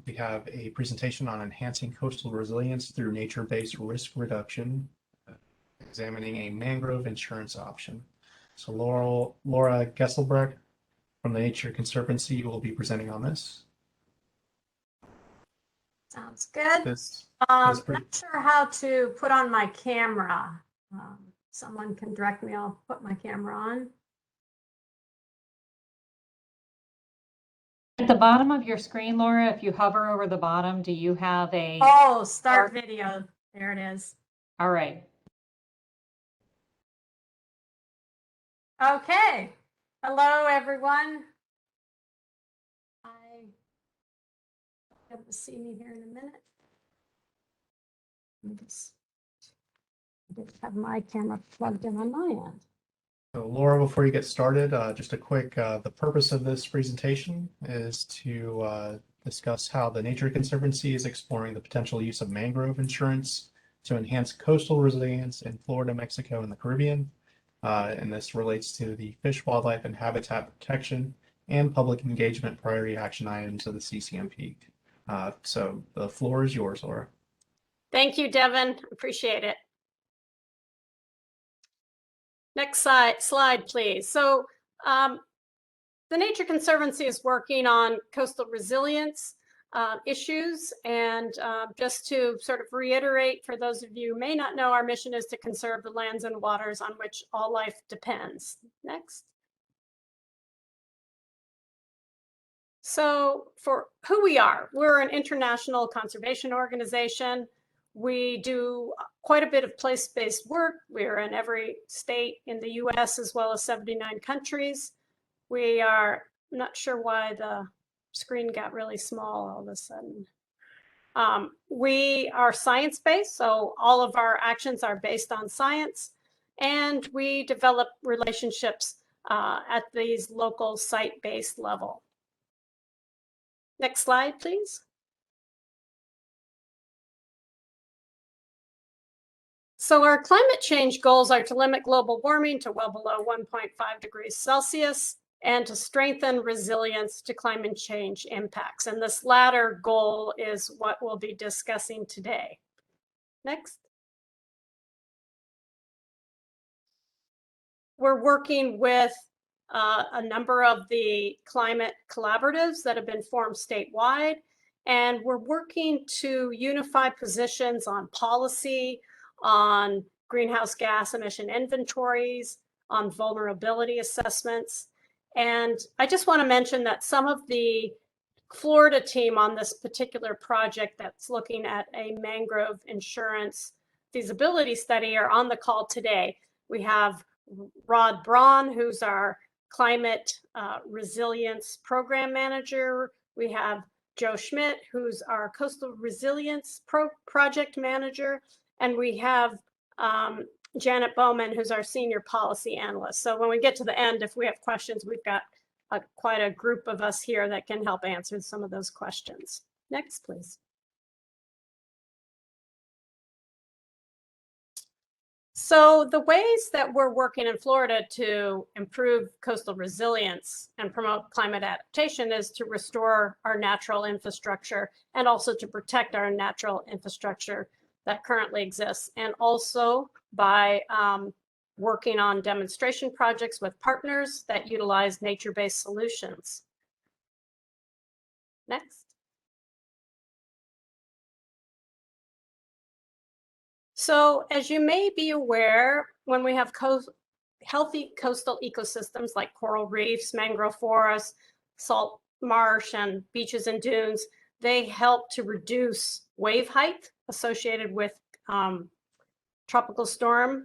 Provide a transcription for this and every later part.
We have a presentation on enhancing coastal resilience through nature-based risk reduction, examining a mangrove insurance option. So Laura Geselbracht from the Nature Conservancy will be presenting on this. Sounds good. This not sure how to put on my camera. Someone can direct me. I'll put my camera on. At the bottom of your screen, Laura, if you hover over the bottom, do you have a... Oh, start video. There it is. All right. Okay. Hello, everyone. You'll see me here in a minute. I just have my camera plugged in on my end. So Laura, before you get started, just a quick, the purpose of this presentation is to discuss how the Nature Conservancy is exploring the potential use of mangrove insurance to enhance coastal resilience in Florida, Mexico, and the Caribbean. And this relates to the fish, wildlife, and habitat protection and public engagement priority action items of the CCMP. So the floor is yours, Laura. Thank you, Devin. Appreciate it. Next slide, please. So the Nature Conservancy is working on coastal resilience issues. And just to sort of reiterate, for those of you who may not know, our mission is to conserve the lands and waters on which all life depends. Next. So for who we are, we're an international conservation organization. We do quite a bit of place-based work. We're in every state in the US as well as 79 countries. We are, I'm not sure why the screen got really small all of a sudden. We are science-based, so all of our actions are based on science, and we develop relationships at these local site-based level. Next slide, please. So our climate change goals are to limit global warming to well below 1.5 degrees Celsius and to strengthen resilience to climate change impacts. And this latter goal is what we'll be discussing today. Next. We're working with a number of the climate collaboratives that have been formed statewide, and we're working to unify positions on policy, on greenhouse gas emission inventories, on vulnerability assessments. And I just want to mention that some of the Florida team on this particular project that's looking at a mangrove insurance feasibility study are on the call today. We have Rod Braun, who's our climate resilience program manager. We have Joe Schmidt, who's our coastal resilience project manager. And we have Janet Bowman, who's our senior policy analyst. So when we get to the end, if we have questions, we've got quite a group of us here that can help answer some of those questions. Next, please. So the ways that we're working in Florida to improve coastal resilience and promote climate adaptation is to restore our natural infrastructure and also to protect our natural infrastructure that currently exists, and also by working on demonstration projects with partners that utilize nature-based solutions. Next. So as you may be aware, when we have healthy coastal ecosystems like coral reefs, mangrove forests, salt marsh, and beaches and dunes, they help to reduce wave height associated with tropical storms.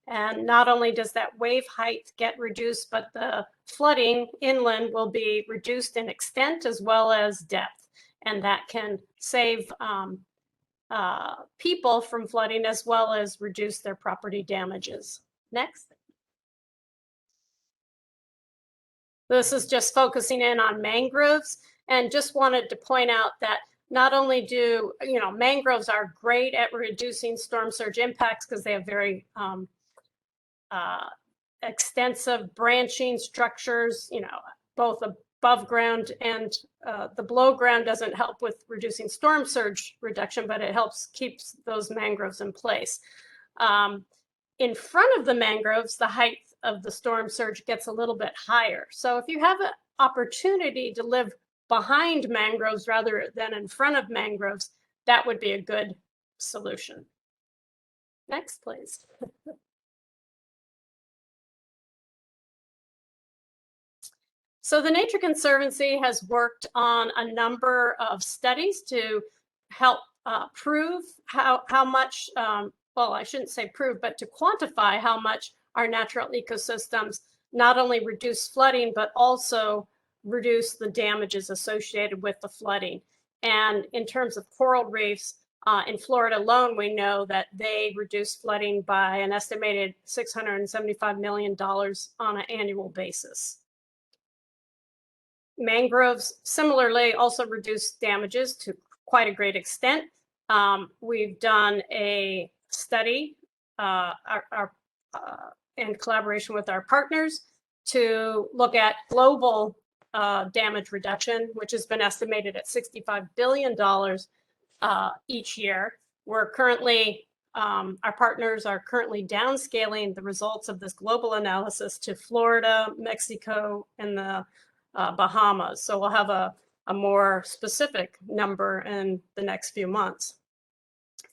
And not only does that wave height get reduced, but the flooding inland will be reduced in extent as well as depth. And that can save people from flooding as well as reduce their property damages. Next. This is just focusing in on mangroves, and just wanted to point out that not only do, mangroves are great at reducing storm surge impacts because they have very extensive branching structures, both above ground, and the below ground doesn't help with reducing storm surge reduction, but it helps keeps those mangroves in place. In front of the mangroves, the height of the storm surge gets a little bit higher. So if you have an opportunity to live behind mangroves rather than in front of mangroves, that would be a good solution. Next, please. So the Nature Conservancy has worked on a number of studies to help prove how much, well, I shouldn't say prove, but to quantify how much our natural ecosystems not only reduce flooding, but also reduce the damages associated with the flooding. And in terms of coral reefs, in Florida alone, we know that they reduce flooding by an estimated $675 million on an annual basis. Mangroves similarly also reduce damages to quite a great extent. We've done a study in collaboration with our partners to look at global damage reduction, which has been estimated at $65 billion each year. We're currently, our partners are currently downscaling the results of this global analysis to Florida, Mexico, and the Bahamas. So we'll have a more specific number in the next few months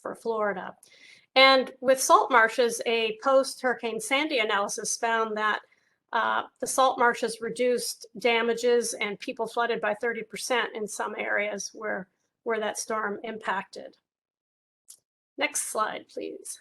for Florida. And with salt marshes, a post-Hurricane Sandy analysis found that the salt marshes reduced damages and people flooded by 30% in some areas where that storm impacted. Next slide, please.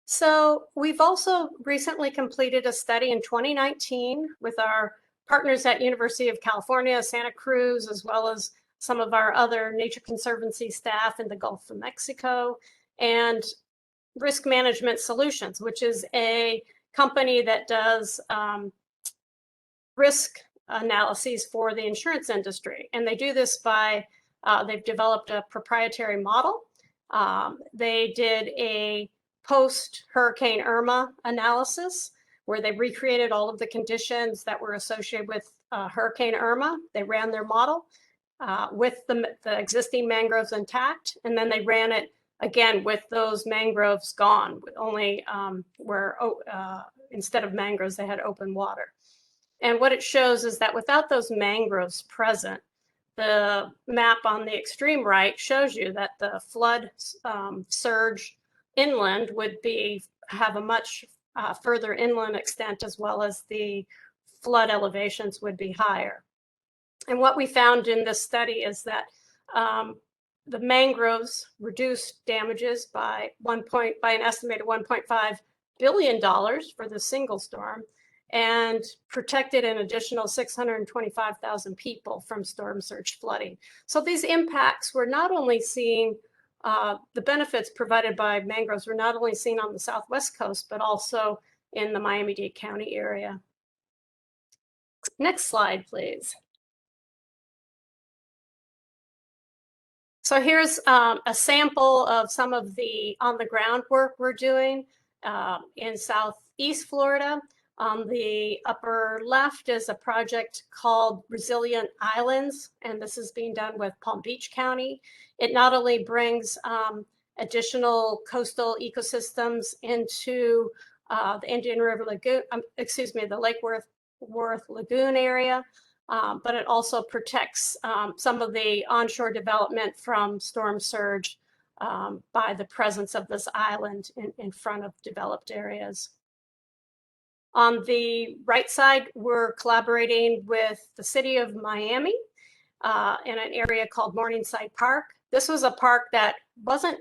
So we've also recently completed a study in 2019 with our partners at University of California, Santa Cruz, as well as some of our other Nature Conservancy staff in the Gulf of Mexico, and Risk Management Solutions, which is a company that does risk analyses for the insurance industry. And they do this by, they've developed a proprietary model. They did a post-Hurricane Irma analysis where they recreated all of the conditions that were associated with Hurricane Irma. They ran their model with the existing mangroves intact, and then they ran it again with those mangroves gone, only where instead of mangroves, they had open water. And what it shows is that without those mangroves present, the map on the extreme right shows you that the flood surge inland would have a much further inland extent, as well as the flood elevations would be higher. And what we found in this study is that the mangroves reduced damages by an estimated $1.5 billion for the single storm, and protected an additional 625,000 people from storm surge flooding. So these impacts were not only seen, the benefits provided by mangroves were not only seen on the Southwest coast, but also in the Miami-Dade County area. Next slide, please. So here's a sample of some of the on-the-ground work we're doing in Southeast Florida. On the upper left is a project called Resilient Islands, and this is being done with Palm Beach County. It not only brings additional coastal ecosystems into the Indian River Lagoon, the Lake Worth Lagoon area, but it also protects some of the onshore development from storm surge by the presence of this island in front of developed areas. On the right side, we're collaborating with the city of Miami in an area called Morningside Park. This was a park that wasn't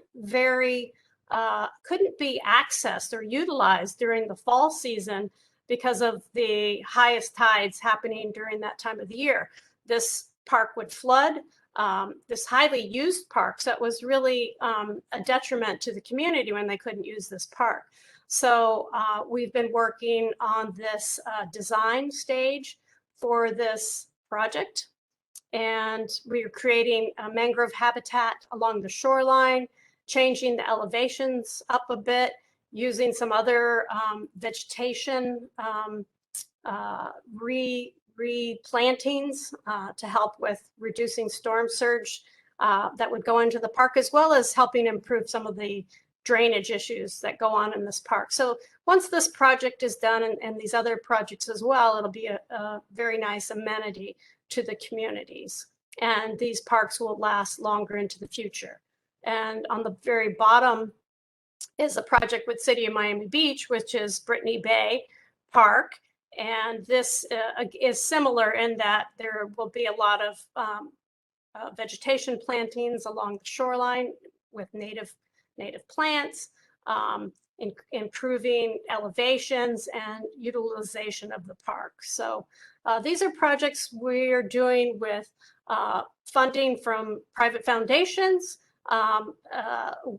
couldn't be accessed or utilized during the fall season because of the highest tides happening during that time of the year. This park would flood, this highly used park, so it was really a detriment to the community when they couldn't use this park. So we've been working on this design stage for this project, and we're creating a mangrove habitat along the shoreline, changing the elevations up a bit, using some other vegetation replantings to help with reducing storm surge that would go into the park, as well as helping improve some of the drainage issues that go on in this park. So once this project is done, and these other projects as well, it'll be a very nice amenity to the communities. And these parks will last longer into the future. And on the very bottom is a project with City of Miami Beach, which is Brittany Bay Park. And this is similar in that there will be a lot of vegetation plantings along the shoreline with native plants, improving elevations and utilization of the park. So these are projects we're doing with funding from private foundations.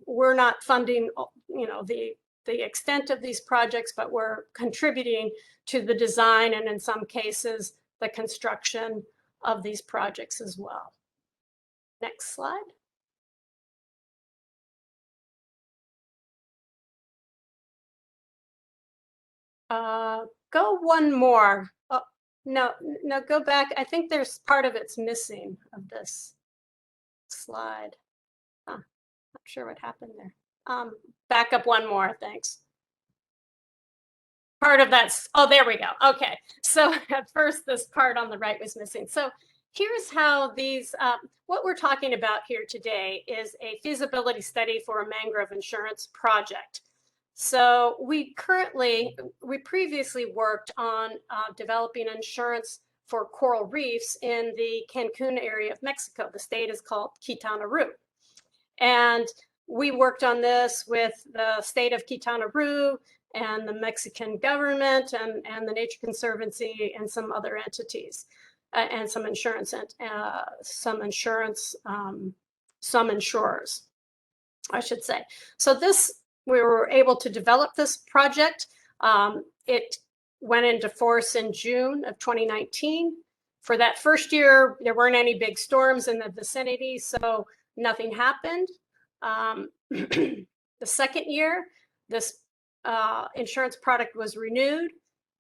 We're not funding, the extent of these projects, but we're contributing to the design and in some cases the construction of these projects as well. Next slide. Go one more. Oh, no, go back. I think there's part of it's missing of this slide. Not sure what happened there. Back up one more, thanks. Part of that's, oh, there we go. Okay, so at first this part on the right was missing. So here's how these, what we're talking about here today is a feasibility study for a mangrove insurance project. So we previously worked on developing insurance for coral reefs in the Cancun area of Mexico. The state is called Quintana Roo. And we worked on this with the state of Quintana Roo and the Mexican government and the Nature Conservancy and some other entities and some insurance, some insurers, I should say. So we were able to develop this project. It went into force in June of 2019. For that first year, there weren't any big storms in the vicinity, so nothing happened. The second year, this insurance product was renewed.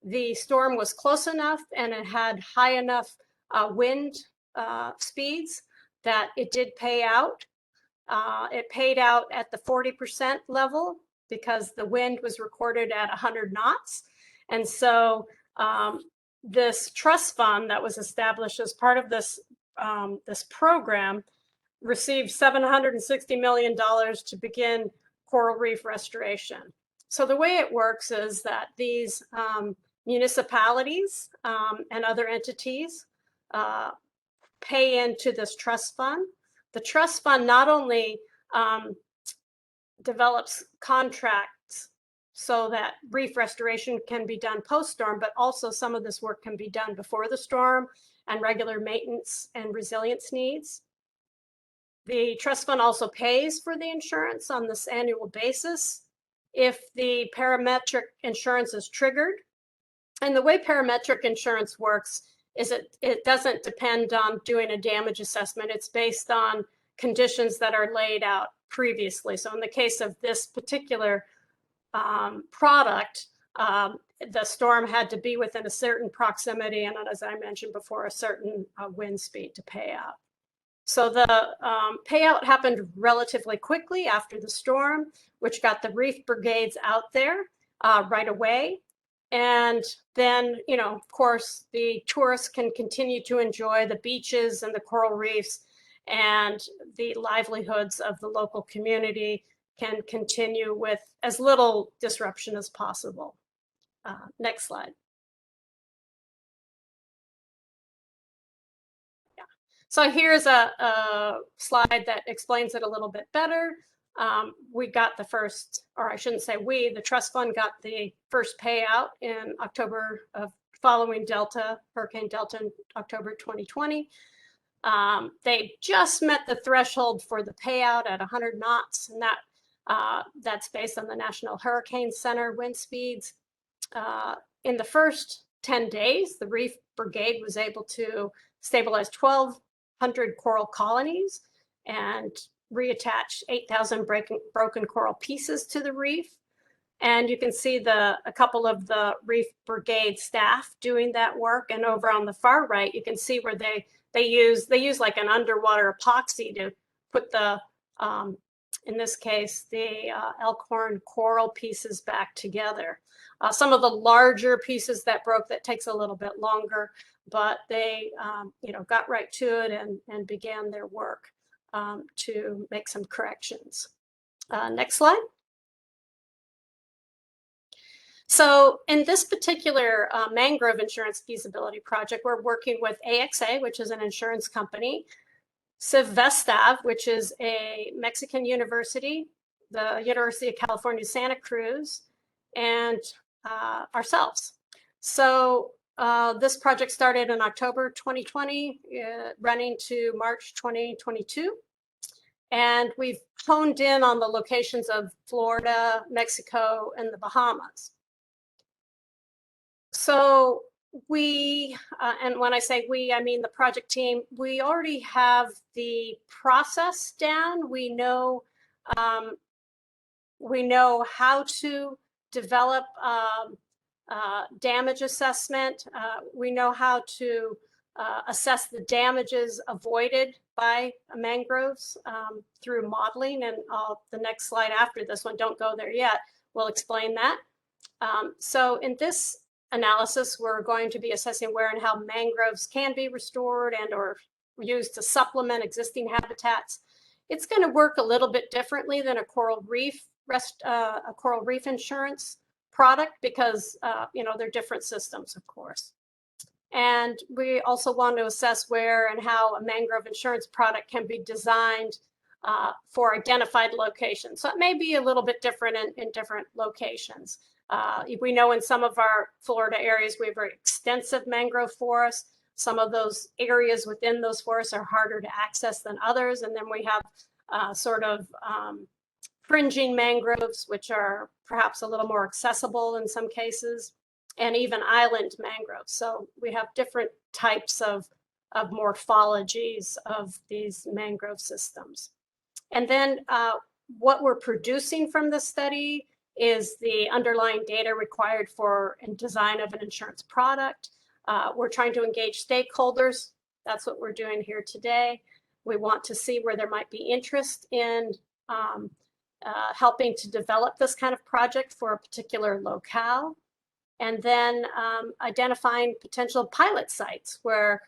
The storm was close enough and it had high enough wind speeds that it did pay out. It paid out at the 40% level because the wind was recorded at 100 knots. And so this trust fund that was established as part of this, this program received $760 million to begin coral reef restoration. So the way it works is that these municipalities and other entities pay into this trust fund. The trust fund not only develops contracts so that reef restoration can be done post-storm, but also some of this work can be done before the storm and regular maintenance and resilience needs. The trust fund also pays for the insurance on this annual basis if the parametric insurance is triggered. And the way parametric insurance works is it doesn't depend on doing a damage assessment. It's based on conditions that are laid out previously. So in the case of this particular product, the storm had to be within a certain proximity and, as I mentioned before, a certain wind speed to pay out. So the payout happened relatively quickly after the storm, which got the reef brigades out there right away. And then, of course, the tourists can continue to enjoy the beaches and the coral reefs, and the livelihoods of the local community can continue with as little disruption as possible. Next slide. Yeah. So here's a slide that explains it a little bit better. We got the first, or I shouldn't say we, the trust fund got the first payout in October of following Hurricane Delta in October 2020. They just met the threshold for the payout at 100 knots, and that's based on the National Hurricane Center wind speeds. In the first 10 days, the Reef Brigade was able to stabilize 1,200 coral colonies and reattach 8,000 broken coral pieces to the reef. And you can see a couple of the reef brigade staff doing that work. And over on the far right, you can see where they use like an underwater epoxy to put the, in this case, the elkhorn coral pieces back together. Some of the larger pieces that broke, that takes a little bit longer, but they got right to it and began their work to make some corrections. Next slide. So in this particular mangrove insurance feasibility project, we're working with AXA, which is an insurance company, Civ-Vestav, which is a Mexican university, the University of California, Santa Cruz, and ourselves. So this project started in October 2020, running to March 2022. And we've honed in on the locations of Florida, Mexico, and the Bahamas. So we, and when I say we, I mean the project team, we already have the process down. We know how to develop damage assessment. We know how to assess the damages avoided by mangroves through modeling. And the next slide after this one, don't go there yet, we'll explain that. So in this analysis, we're going to be assessing where and how mangroves can be restored and or used to supplement existing habitats. It's going to work a little bit differently than a coral reef insurance product because they're different systems, of course. And we also want to assess where and how a mangrove insurance product can be designed for identified locations. So it may be a little bit different in different locations. We know in some of our Florida areas, we have very extensive mangrove forests. Some of those areas within those forests are harder to access than others. And then we have fringing mangroves, which are perhaps a little more accessible in some cases, and even island mangroves. So we have different types of morphologies of these mangrove systems. And then what we're producing from this study is the underlying data required for design of an insurance product. We're trying to engage stakeholders. That's what we're doing here today. We want to see where there might be interest in helping to develop this kind of project for a particular locale. And then identifying potential pilot sites where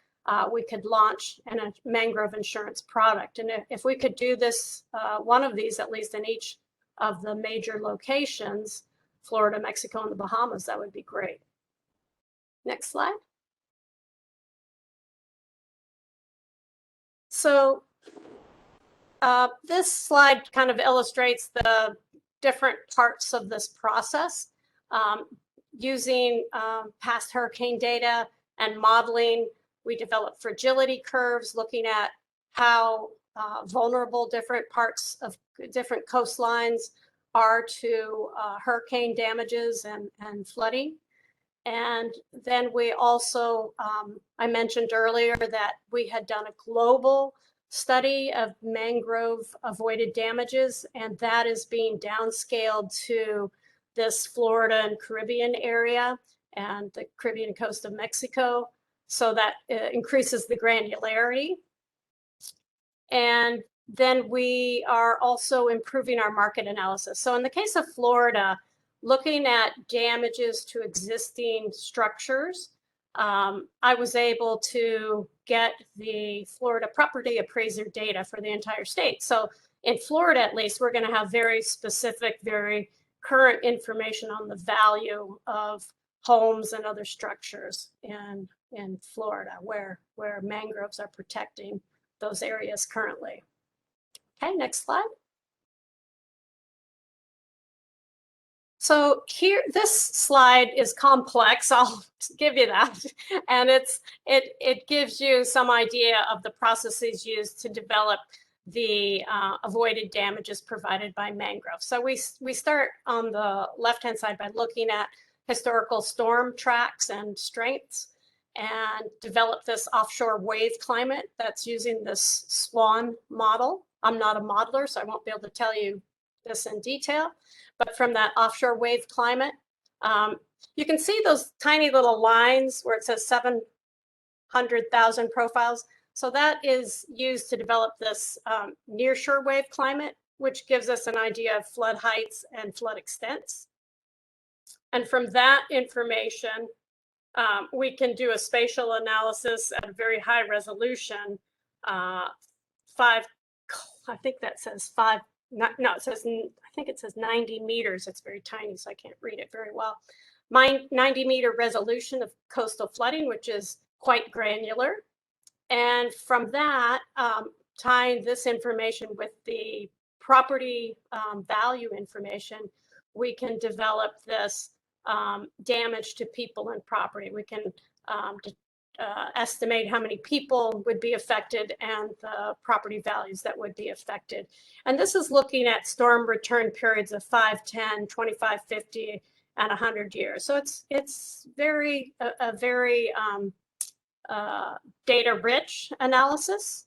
we could launch a mangrove insurance product. And if we could do this, one of these, at least in each of the major locations, Florida, Mexico, and the Bahamas, that would be great. Next slide. So this slide kind of illustrates the different parts of this process. Using past hurricane data and modeling, we developed fragility curves looking at how vulnerable different parts of different coastlines are to hurricane damages and flooding. And then we also, I mentioned earlier that we had done a global study of mangrove avoided damages, and that is being downscaled to this Florida and Caribbean area and the Caribbean coast of Mexico. So that increases the granularity. And then we are also improving our market analysis. So in the case of Florida, looking at damages to existing structures, I was able to get the Florida property appraiser data for the entire state. So in Florida, at least, we're going to have very specific, very current information on the value of homes and other structures in Florida where mangroves are protecting those areas currently. Okay, next slide. So here, this slide is complex, I'll give you that. And it gives you some idea of the processes used to develop the avoided damages provided by mangrove. So we start on the left-hand side by looking at historical storm tracks and strengths and develop this offshore wave climate that's using this SWAN model. I'm not a modeler, so I won't be able to tell you this in detail, but from that offshore wave climate. You can see those tiny little lines where it says 700,000 profiles. So that is used to develop this nearshore wave climate, which gives us an idea of flood heights and flood extents. And from that information, we can do a spatial analysis at a very high resolution. I think that says I think it says 90 meters. It's very tiny, so I can't read it very well. 90-meter resolution of coastal flooding, which is quite granular. And from that, tying this information with the property value information, we can develop this damage to people and property. We can estimate how many people would be affected and the property values that would be affected. And this is looking at storm return periods of 5, 10, 25, 50, and 100 years. So it's very data-rich analysis.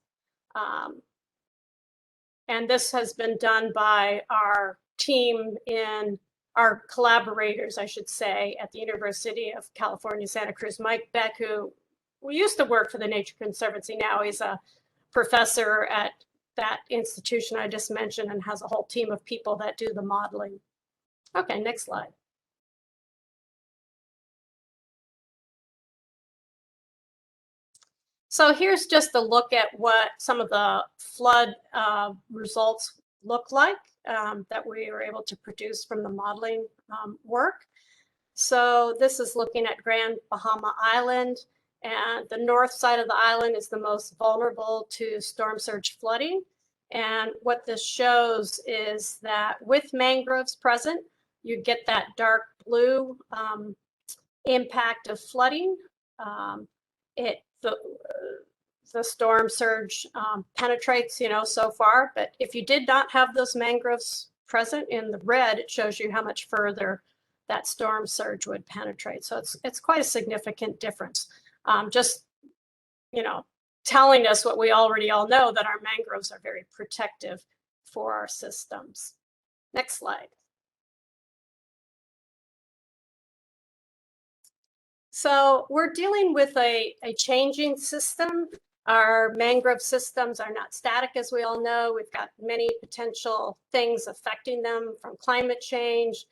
And this has been done by our team our collaborators, I should say, at the University of California, Santa Cruz. Mike Beck, who we used to work for the Nature Conservancy, now he's a professor at that institution I just mentioned and has a whole team of people that do the modeling. Okay, next slide. So here's just a look at what some of the flood results look like that we were able to produce from the modeling work. So this is looking at Grand Bahama Island, and the north side of the island is the most vulnerable to storm surge flooding. And what this shows is that with mangroves present, you get that dark blue impact of flooding. The storm surge penetrates, so far. But if you did not have those mangroves present in the red, it shows you how much further that storm surge would penetrate. So it's quite a significant difference. Just, telling us what we already all know, that our mangroves are very protective for our systems. Next slide. So we're dealing with a changing system. Our mangrove systems are not static, as we all know. We've got many potential things affecting them, from climate change,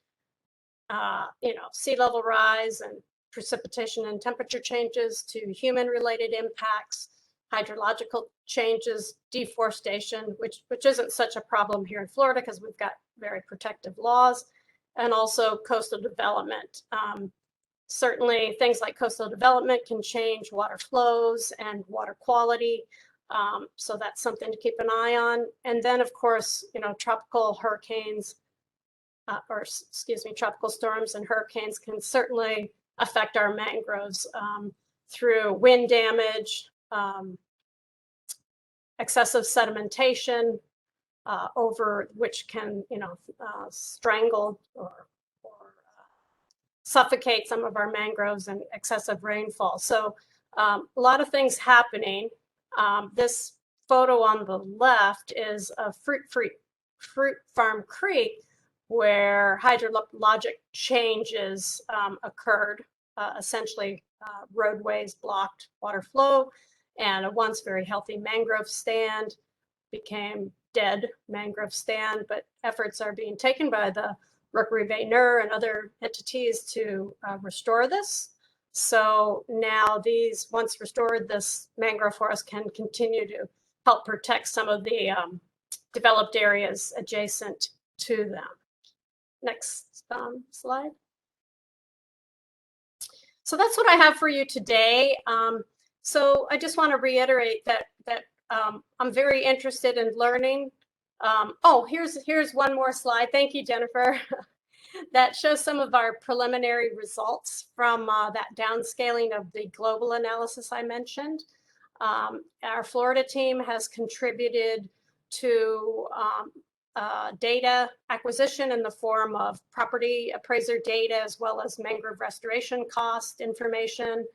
sea level rise and precipitation and temperature changes, to human-related impacts, hydrological changes, deforestation, which isn't such a problem here in Florida because we've got very protective laws, and also coastal development. Certainly things like coastal development can change water flows and water quality. So that's something to keep an eye on. And then, of course, tropical hurricanes, tropical storms and hurricanes can certainly affect our mangroves through wind damage, excessive sedimentation, over which can, strangle or suffocate some of our mangroves, and excessive rainfall. So a lot of things happening. This photo on the left is a fruit farm creek where hydrologic changes occurred. Essentially, roadways blocked water flow, and a once very healthy mangrove stand became dead mangrove stand. But efforts are being taken by the Rookery Bay NER and other entities to restore this. So now once restored, this mangrove forest can continue to help protect some of the developed areas adjacent to them. Next slide. So that's what I have for you today. So I just want to reiterate that I'm very interested in learning. Here's one more slide. Thank you, Jennifer. That shows some of our preliminary results from that downscaling of the global analysis I mentioned. Our Florida team has contributed to data acquisition in the form of property appraiser data, as well as mangrove restoration cost information,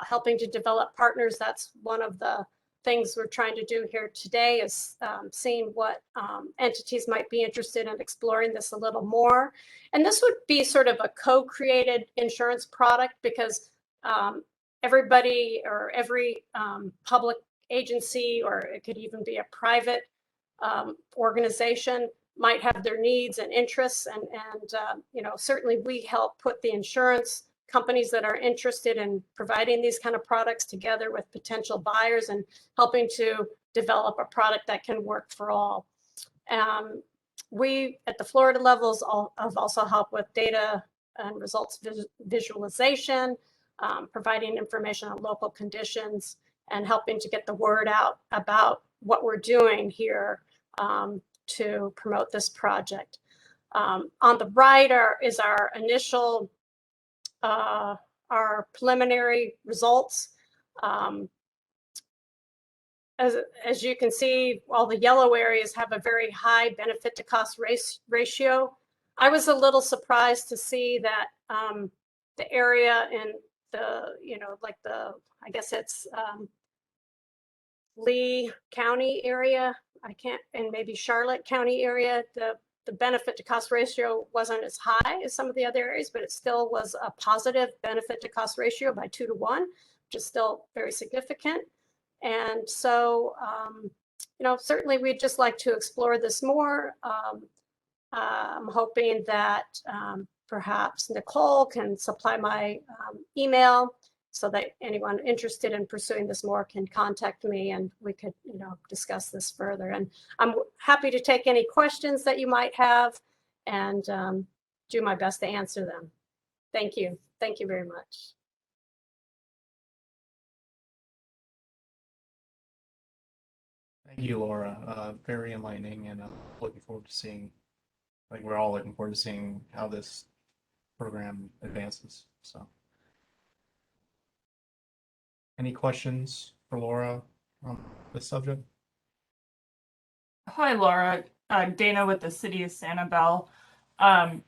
helping to develop partners. That's one of the things we're trying to do here today is seeing what entities might be interested in exploring this a little more. And this would be sort of a co-created insurance product, because everybody or every public agency, or it could even be a private organization, might have their needs and interests, and certainly we help put the insurance companies that are interested in providing these kind of products together with potential buyers and helping to develop a product that can work for all. We at the Florida levels have also helped with data and results visualization, providing information on local conditions, and helping to get the word out about what we're doing here to promote this project. On the right is our initial, our preliminary results. As you can see, all the yellow areas have a very high benefit to cost ratio. I was a little surprised to see that the area in the, like I guess it's Lee County area, and maybe Charlotte County area, the benefit to cost ratio wasn't as high as some of the other areas, but it still was a positive benefit to cost ratio by 2 to 1, which is still very significant. And so, certainly we'd just like to explore this more. I'm hoping that perhaps Nicole can supply my email so that anyone interested in pursuing this more can contact me, and we could, discuss this further. And I'm happy to take any questions that you might have and do my best to answer them. Thank you. Thank you very much. Thank you, Laura. Very enlightening, and looking forward to seeing, we're all looking forward to seeing how this program advances. So, any questions for Laura on this subject? Hi, Laura. Dana with the City of Sanibel.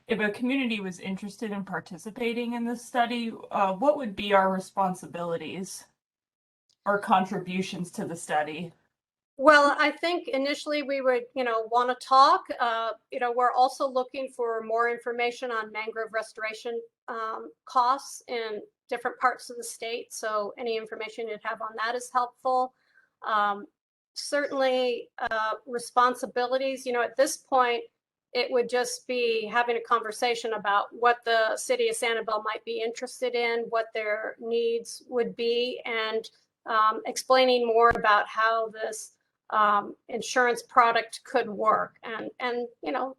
If a community was interested in participating in this study, what would be our responsibilities or contributions to the study? Well, I think initially we would, want to talk. We're also looking for more information on mangrove restoration costs in different parts of the state. So any information you'd have on that is helpful. Certainly responsibilities, at this point, it would just be having a conversation about what the City of Sanibel might be interested in, what their needs would be, and explaining more about how this insurance product could work, and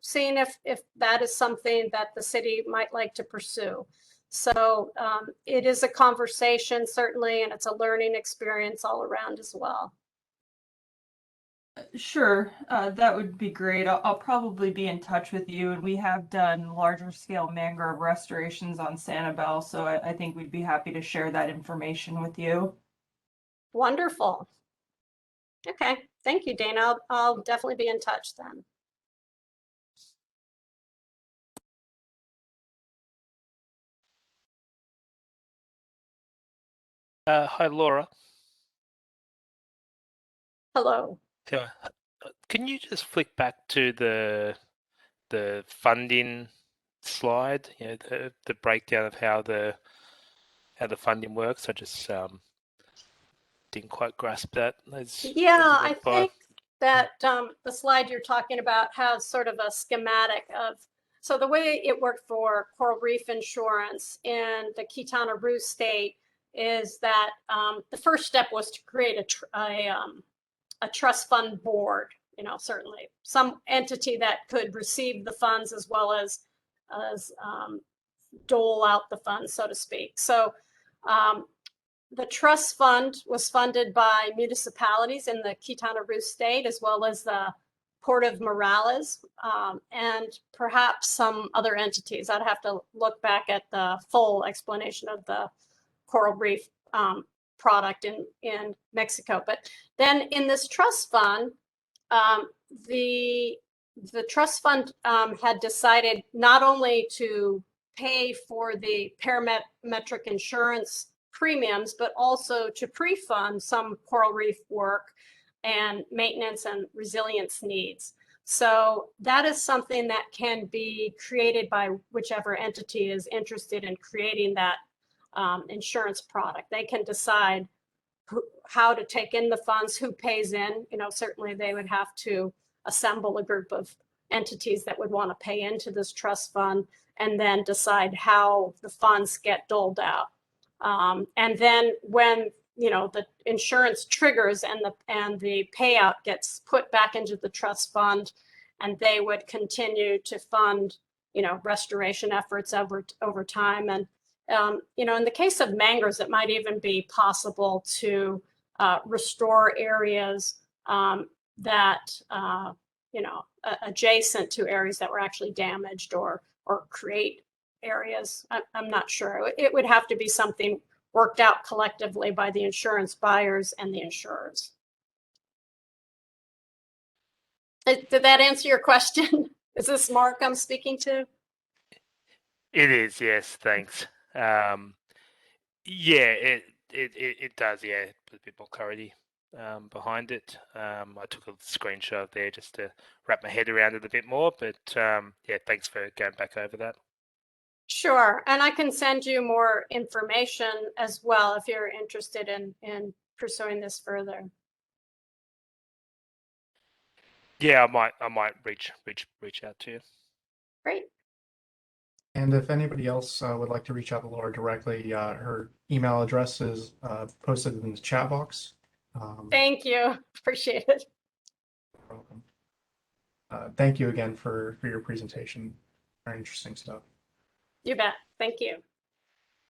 seeing if that is something that the city might like to pursue. So it is a conversation, certainly, and it's a learning experience all around as well. Sure, that would be great. I'll probably be in touch with you, and we have done larger scale mangrove restorations on Sanibel, so I think we'd be happy to share that information with you. Wonderful. Okay, thank you, Dana. I'll definitely be in touch then. Hi, Laura. Hello. Yeah. Can you just flick back to the funding slide? The breakdown of how the funding works. I just didn't quite grasp that. Yeah, I think that the slide you're talking about has sort of a schematic of, so the way it worked for coral reef insurance in the Quintana Roo state is that the first step was to create a trust fund board, certainly some entity that could receive the funds as well as dole out the funds, so to speak. So the trust fund was funded by municipalities in the Quintana Roo state, as well as the Port of Morales, and perhaps some other entities. I'd have to look back at the full explanation of the coral reef product in Mexico. But then in this trust fund, the trust fund had decided not only to pay for the parametric insurance premiums, but also to pre-fund some coral reef work and maintenance and resilience needs. So that is something that can be created by whichever entity is interested in creating that insurance product. They can decide how to take in the funds, who pays in. You know, certainly they would have to assemble a group of entities that would want to pay into this trust fund, and then decide how the funds get doled out. And then when, you know, the insurance triggers and the payout gets put back into the trust fund, and they would continue to fund, you know, restoration efforts over time. And you know, in the case of mangroves, it might even be possible to restore areas that you know, adjacent to areas that were actually damaged, or create areas. I'm not sure. It would have to be something worked out collectively by the insurance buyers and the insurers. Did that answer your question? Is this Mark I'm speaking to? It is, yes, thanks. Yeah, it does, yeah, put a bit more clarity behind it. I took a screenshot there just to wrap my head around it a bit more, but yeah, thanks for going back over that. Sure, and I can send you more information as well if you're interested in pursuing this further. Yeah, I might reach out to you. Great. And if anybody else would like to reach out to Laura directly, her email address is posted in the chat box. Thank you. Appreciate it. You're welcome. Thank you again for your presentation. Very interesting stuff. You bet. Thank you.